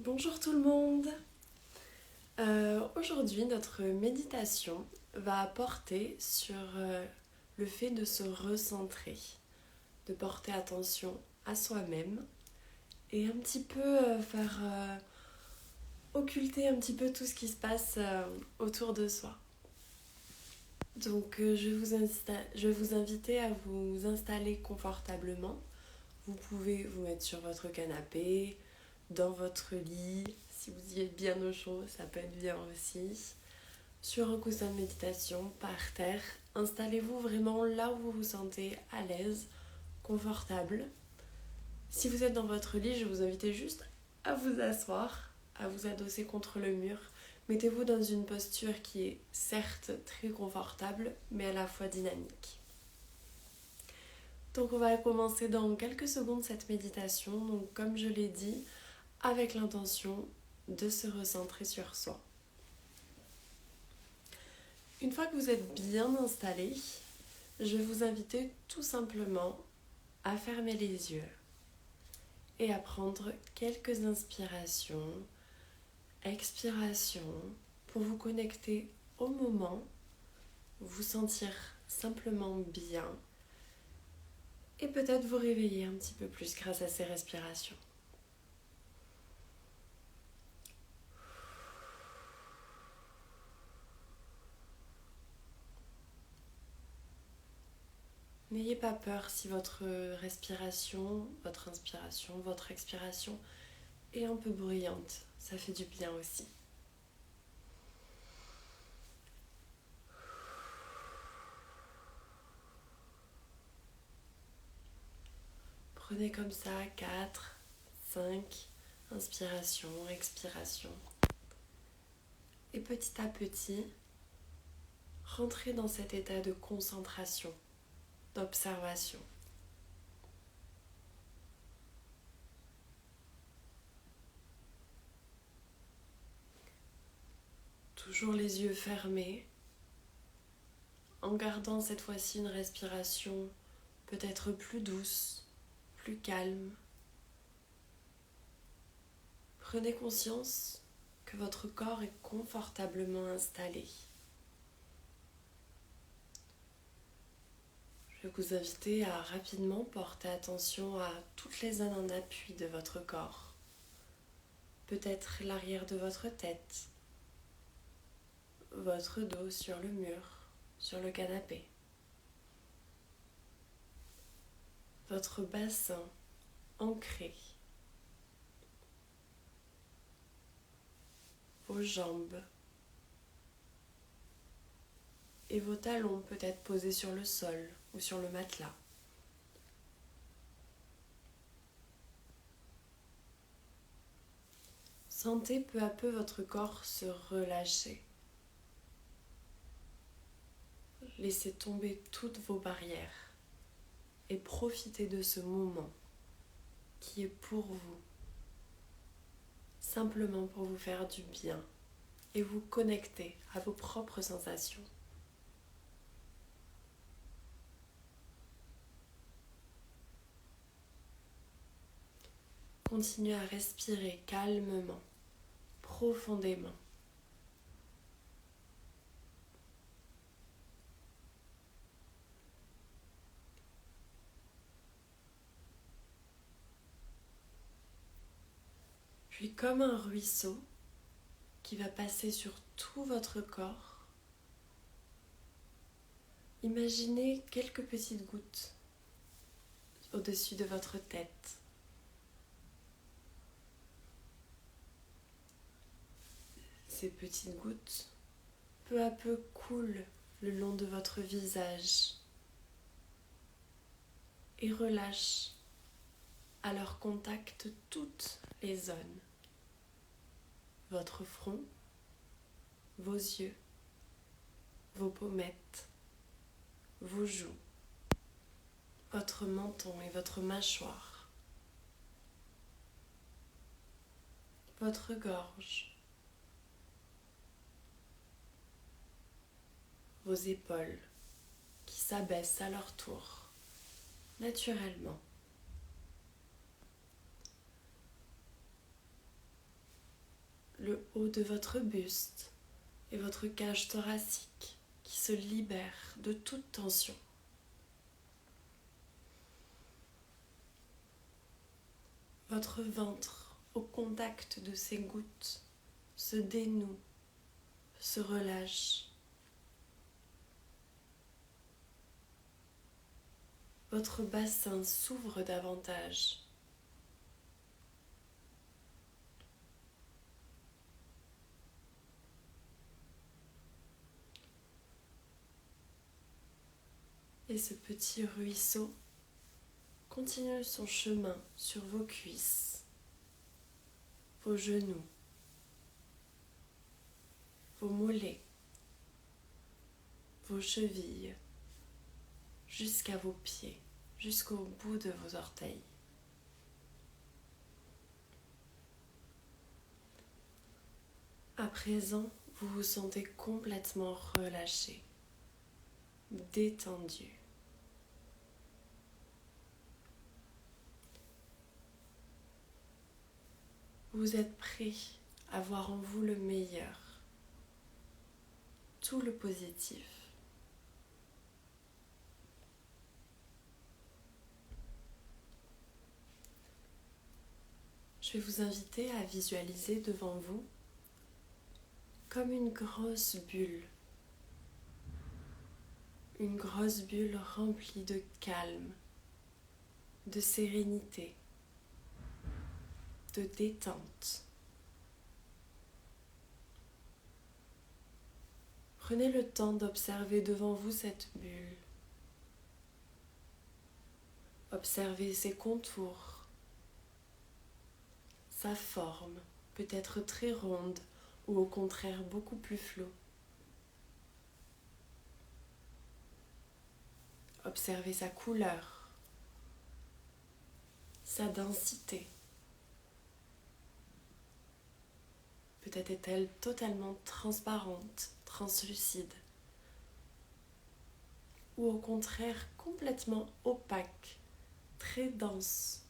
Bonjour tout le monde. Aujourd'hui, notre méditation va porter sur le fait de se recentrer, de porter attention à soi-même et un petit peu faire occulter un petit peu tout ce qui se passe autour de soi. Donc je vais vous inviter à vous installer confortablement. Vous pouvez vous mettre sur votre canapé, dans votre lit, si vous y êtes bien au chaud, ça peut être bien aussi. Sur un coussin de méditation, par terre, installez-vous vraiment là où vous vous sentez à l'aise, confortable. Si vous êtes dans votre lit, je vous invite juste à vous asseoir, à vous adosser contre le mur. Mettez-vous dans une posture qui est certes très confortable, mais à la fois dynamique. Donc on va commencer dans quelques secondes cette méditation. Donc comme je l'ai dit, avec l'intention de se recentrer sur soi. Une fois que vous êtes bien installé, je vais vous inviter tout simplement à fermer les yeux et à prendre quelques inspirations, expirations pour vous connecter au moment, vous sentir simplement bien et peut-être vous réveiller un petit peu plus grâce à ces respirations. N'ayez pas peur si votre respiration, votre inspiration, votre expiration est un peu bruyante. Ça fait du bien aussi. Prenez comme ça 4, 5 inspirations, expirations. Et petit à petit, rentrez dans cet état de concentration, d'observation. Toujours les yeux fermés, en gardant cette fois-ci une respiration peut-être plus douce, plus calme. Prenez conscience que votre corps est confortablement installé. Je vais vous inviter à rapidement porter attention à toutes les zones en appui de votre corps. Peut-être l'arrière de votre tête, votre dos sur le mur, sur le canapé. Votre bassin ancré. Vos jambes. Et vos talons peut-être posés sur le sol ou sur le matelas. Sentez peu à peu votre corps se relâcher. Laissez tomber toutes vos barrières et profitez de ce moment qui est pour vous, simplement pour vous faire du bien et vous connecter à vos propres sensations. Continuez à respirer calmement, profondément. Puis comme un ruisseau qui va passer sur tout votre corps, imaginez quelques petites gouttes au-dessus de votre tête. Ces petites gouttes, peu à peu, coulent le long de votre visage et relâchent à leur contact toutes les zones. Votre front, vos yeux, vos pommettes, vos joues, votre menton et votre mâchoire, votre gorge, vos épaules qui s'abaissent à leur tour, naturellement. haut de votre buste et votre cage thoracique qui se libère de toute tension. Votre ventre, au contact de ces gouttes, se dénoue, se relâche. Votre bassin s'ouvre davantage. Et ce petit ruisseau continue son chemin sur vos cuisses, vos genoux, vos mollets, vos chevilles, jusqu'à vos pieds, jusqu'au bout de vos orteils. À présent, vous vous sentez complètement relâché, détendu. Vous êtes prêt à voir en vous le meilleur, tout le positif. Je vais vous inviter à visualiser devant vous comme une grosse bulle remplie de calme, de sérénité, de détente. Prenez le temps d'observer devant vous cette bulle. Observez ses contours, sa forme, peut-être très ronde ou au contraire beaucoup plus floue. Observez sa couleur, sa densité. Peut-être est-elle totalement transparente, translucide, ou au contraire complètement opaque, très dense,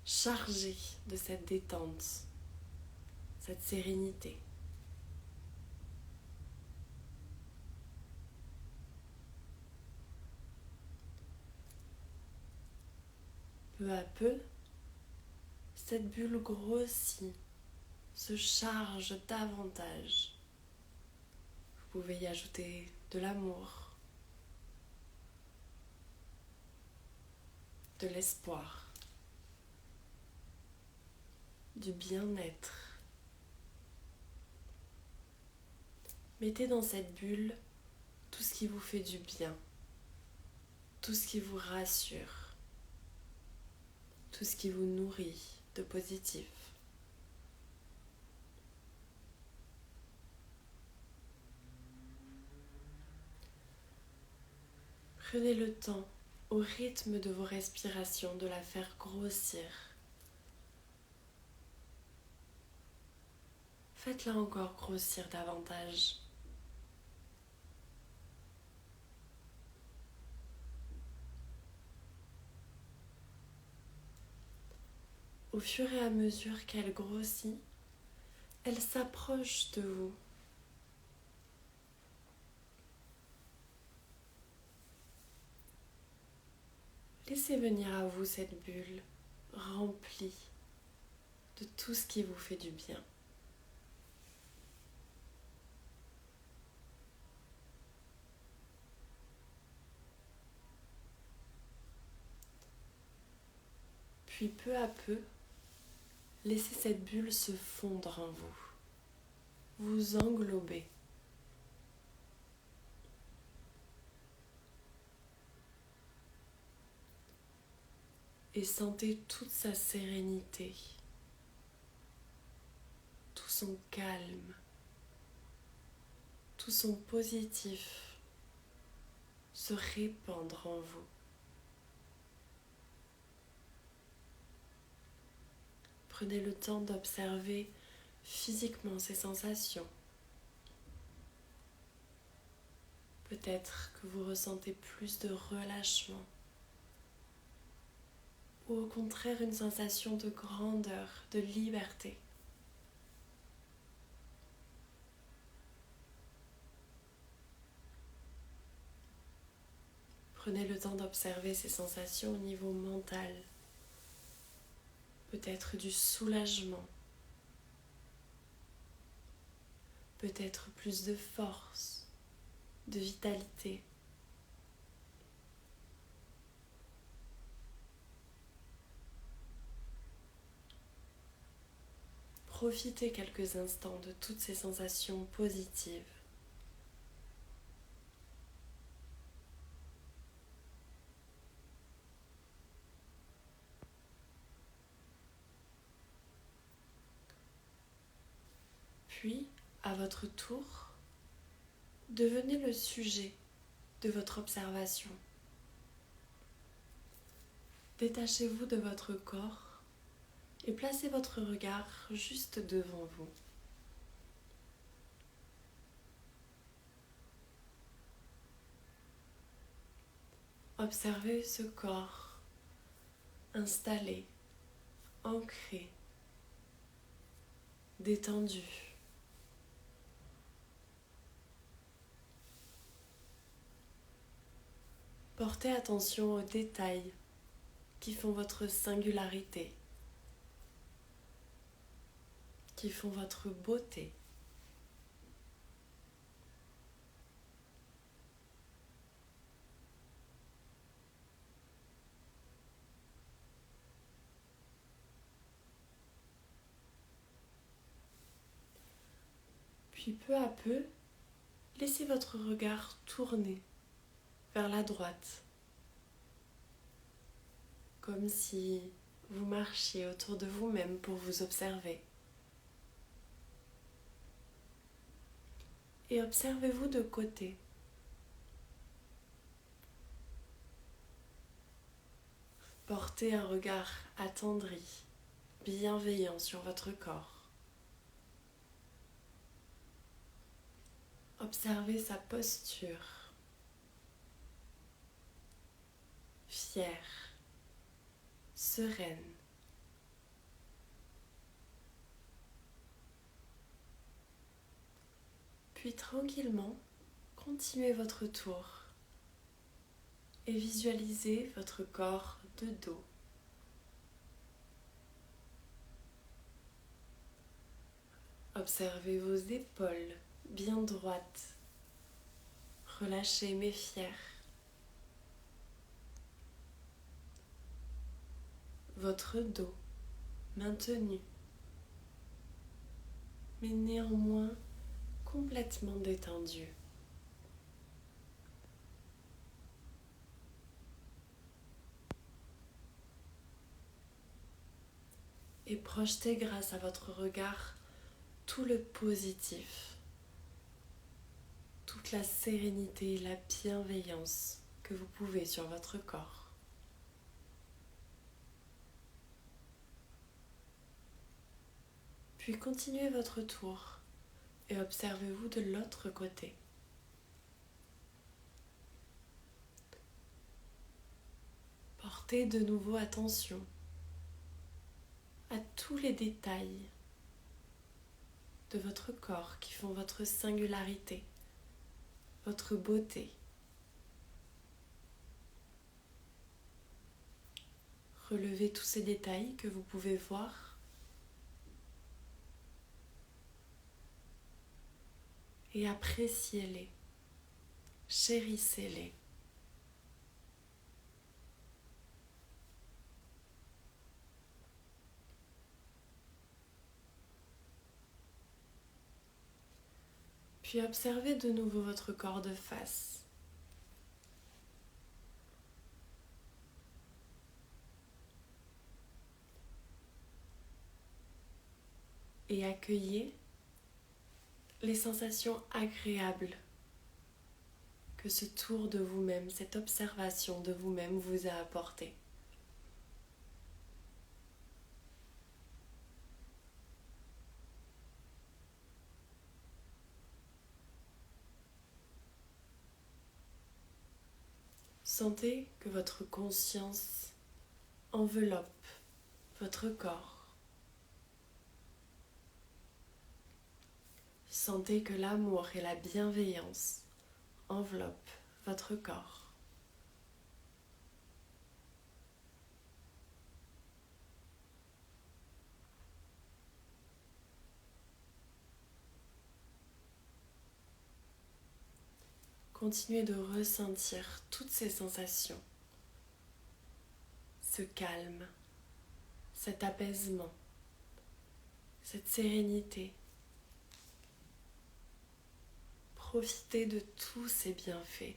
chargée de cette détente, cette sérénité. Peu à peu, cette bulle grossit, se charge davantage. Vous pouvez y ajouter de l'amour, de l'espoir, du bien-être. Mettez dans cette bulle tout ce qui vous fait du bien, tout ce qui vous rassure, tout ce qui vous nourrit de positif. Prenez le temps, au rythme de vos respirations, de la faire grossir. Faites-la encore grossir davantage. Au fur et à mesure qu'elle grossit, elle s'approche de vous. Laissez venir à vous cette bulle remplie de tout ce qui vous fait du bien. Puis peu à peu, laissez cette bulle se fondre en vous, vous englober. Et sentez toute sa sérénité, tout son calme, tout son positif se répandre en vous. Prenez le temps d'observer physiquement ces sensations. Peut-être que vous ressentez plus de relâchement ou au contraire une sensation de grandeur, de liberté. Prenez le temps d'observer ces sensations au niveau mental. Peut-être du soulagement, peut-être plus de force, de vitalité. Profitez quelques instants de toutes ces sensations positives. Puis, à votre tour, devenez le sujet de votre observation. Détachez-vous de votre corps et placez votre regard juste devant vous. Observez ce corps installé, ancré, détendu. Portez attention aux détails qui font votre singularité, qui font votre beauté. Puis peu à peu, laissez votre regard tourner vers la droite, comme si vous marchiez autour de vous-même pour vous observer. Et observez-vous de côté. Portez un regard attendri, bienveillant sur votre corps. Observez sa posture, fière, sereine. Puis tranquillement, continuez votre tour et visualisez votre corps de dos. Observez vos épaules bien droites, relâchées mais fières. Votre dos maintenu, mais néanmoins complètement détendu. Et projetez grâce à votre regard tout le positif, toute la sérénité et la bienveillance que vous pouvez sur votre corps. Puis continuez votre tour et observez-vous de l'autre côté. Portez de nouveau attention à tous les détails de votre corps qui font votre singularité, votre beauté. Relevez tous ces détails que vous pouvez voir et appréciez-les, chérissez-les. Puis observez de nouveau votre corps de face. Et accueillez les sensations agréables que ce tour de vous-même, cette observation de vous-même vous a apporté. Sentez que votre conscience enveloppe votre corps. Sentez que l'amour et la bienveillance enveloppent votre corps. continuez de ressentir toutes ces sensations, ce calme, cet apaisement, cette sérénité. Profitez de tous ces bienfaits.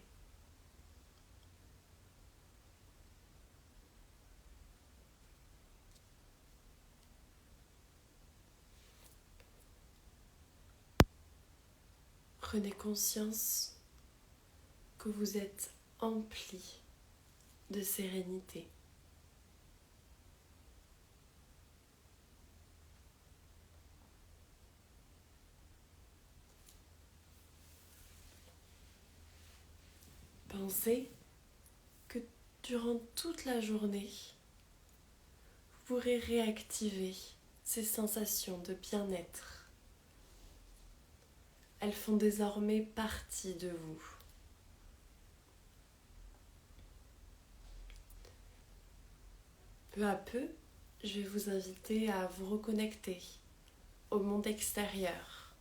Prenez conscience que vous êtes empli de sérénité. Pensez que durant toute la journée, vous pourrez réactiver ces sensations de bien-être. Elles font désormais partie de vous. Peu à peu, je vais vous inviter à vous reconnecter au monde extérieur,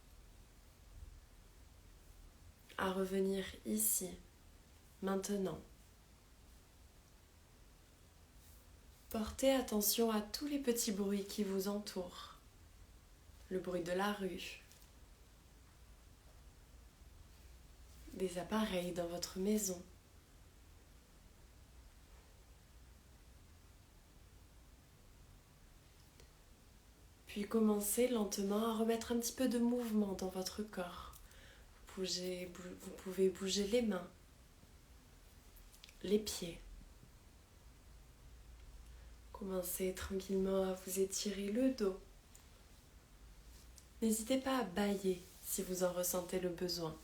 à revenir ici, maintenant. Portez attention à tous les petits bruits qui vous entourent. Le bruit de la rue, des appareils dans votre maison. Puis commencez lentement à remettre un petit peu de mouvement dans votre corps. Vous pouvez bouger les mains, les pieds. Commencez tranquillement à vous étirer le dos. N'hésitez pas à bâiller si vous en ressentez le besoin.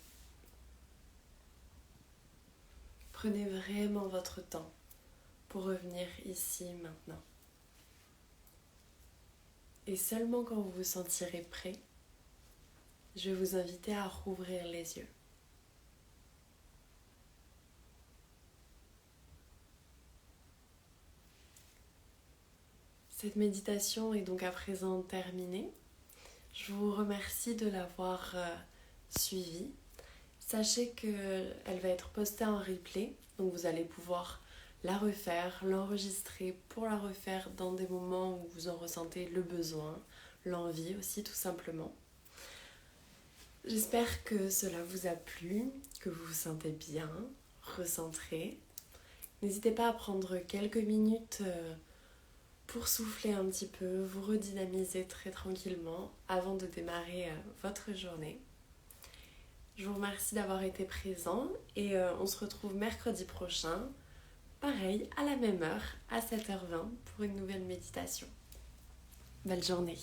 Prenez vraiment votre temps pour revenir ici maintenant. Et seulement quand vous vous sentirez prêt, je vais vous inviter à rouvrir les yeux. Cette méditation est donc à présent terminée. Je vous remercie de l'avoir suivie. Sachez qu'elle va être postée en replay, donc vous allez pouvoir la refaire, l'enregistrer pour la refaire dans des moments où vous en ressentez le besoin, l'envie aussi tout simplement. J'espère que cela vous a plu, que vous vous sentez bien, recentré. N'hésitez pas à prendre quelques minutes pour souffler un petit peu, vous redynamiser très tranquillement avant de démarrer votre journée. Je vous remercie d'avoir été présent et on se retrouve mercredi prochain, pareil, à la même heure, à 7h20 pour une nouvelle méditation. Belle journée!